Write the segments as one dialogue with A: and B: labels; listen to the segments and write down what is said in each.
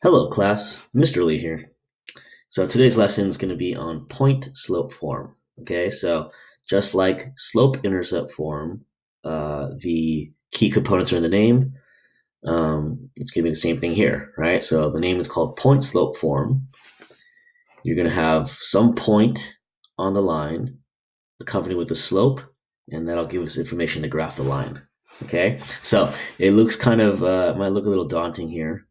A: Hello class, Mr. Lee here. So today's lesson is going to be on point-slope form. Okay, so just like slope-intercept form, the key components are in the name. It's going to be the same thing here, right? So the name is called point-slope form. You're going to have some point on the line accompanied with a slope, and that'll give us information to graph the line. Okay, so it looks kind of, might look a little daunting here,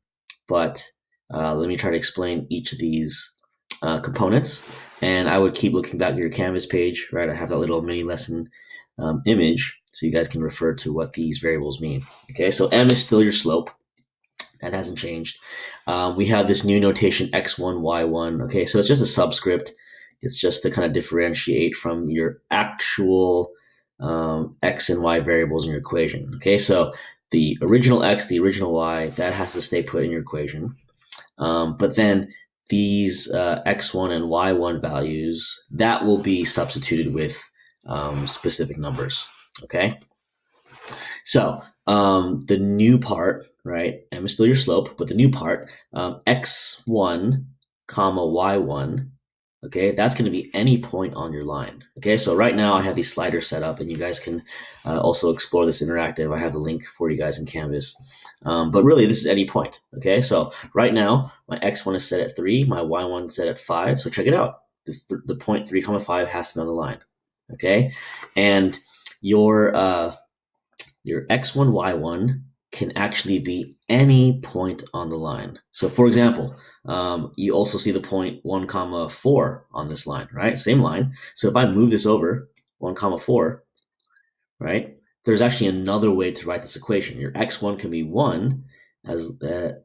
A: but let me try to explain each of these components. And I would keep looking back at your Canvas page, right? I have that little mini lesson image so you guys can refer to what these variables mean. Okay, so M is still your slope. That hasn't changed. We have this new notation x1, y1. Okay, so it's just a subscript. It's just to kind of differentiate from your actual x and y variables in your equation. Okay, so the original x, the original y, that has to stay put in your equation. But then these x1 and y1 values, that will be substituted with specific numbers. Okay, so the new part, right? M is still your slope, but the new part, x1 comma y1, okay, that's going to be any point on your line. Okay, so right now I have these sliders set up, and you guys can also explore this interactive. I have the link for you guys in Canvas. But really, this is any point. Okay, so right now my x1 is set at 3, my y1 is set at 5. So check it out. The point 3 comma 5 has to be on the line. Okay, and your x1, y1 can actually be any point on the line. So for example, you also see the point 1 comma 4 on this line, right? Same line. So if I move this over 1 comma 4, right? There's actually another way to write this equation. Your x1 can be 1 as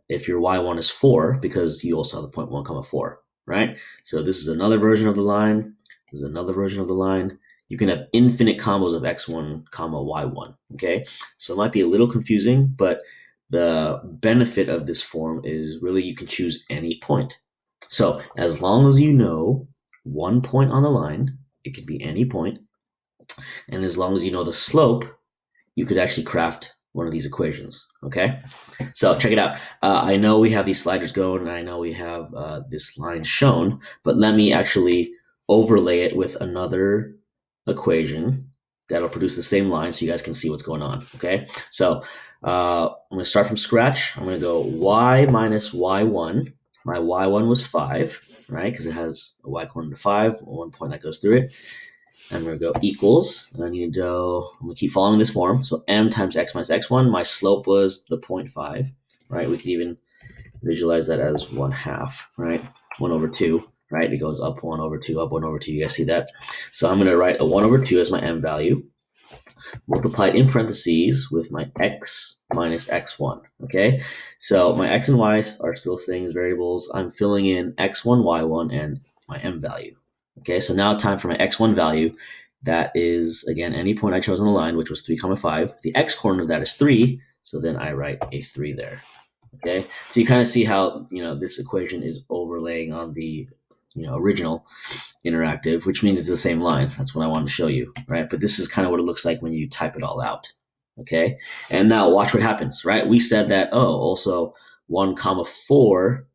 A: if your y1 is 4 because you also have the point 1 comma 4, right? So this is another version of the line. There's another version of the line. You can have infinite combos of x1 comma y1, okay? So it might be a little confusing, but the benefit of this form is really you can choose any point. So as long as you know one point on the line, it could be any point, and as long as you know the slope, you could actually craft one of these equations, okay? So check it out. I know we have these sliders going, and I know we have this line shown, but let me actually overlay it with another equation that'll produce the same line so you guys can see what's going on, okay? So I'm going to start from scratch. I'm going to go y minus y1. My y1 was 5, right? Because it has a y coordinate of 5, one point that goes through it. I'm going to go equals, and I need to go, I'm going to keep following this form. So m times x minus x1, my slope was the 0.5, right? We could even visualize that as 1/2, right? 1 over 2, right? It goes up 1 over 2, up 1 over 2. You guys see that? So I'm going to write a 1 over 2 as my m value, multiplied in parentheses with my x minus x1, okay? So my x and y are still staying as variables. I'm filling in x1, y1, and my m value. Okay, so now time for my x1 value. That is, again, any point I chose on the line, which was 3 comma 5. The x coordinate of that is 3, so then I write a 3 there. Okay, so you kind of see how this equation is overlaying on the original interactive, which means it's the same line. That's what I wanted to show you, right? But this is kind of what it looks like when you type it all out. Okay, and now watch what happens, right? We said that, also 1 comma 4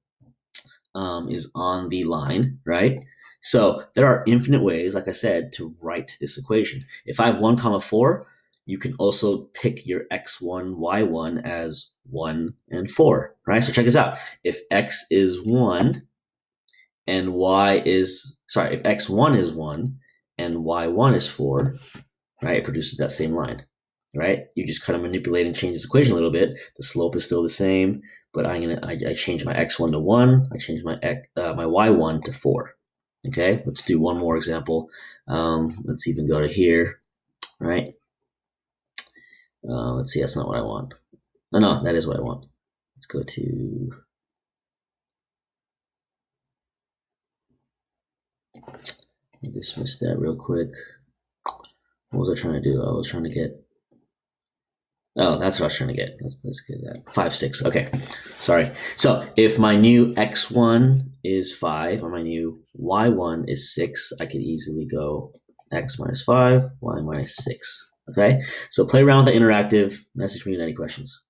A: is on the line, right? So there are infinite ways, like I said, to write this equation. If I have 1 comma 4, you can also pick your x1, y1 as 1 and 4, right? So check this out. If x is 1 and if x1 is 1 and y1 is 4, right, it produces that same line, right? You just kind of manipulate and change this equation a little bit. The slope is still the same, but I change my x1 to 1. I change my y1 to 4. Okay, let's do one more example. Let's even go to here, right? Let's see, that's not what I want. No, that is what I want. Let's go to, dismiss that real quick. What was I trying to do? I was trying to get, that's what I was trying to get. Let's get that. 5, 6. Okay, sorry. So if my new x1 is 5 and my new y1 is 6, I could easily go x minus 5, y minus 6. Okay, so play around with the interactive. Message me with any questions.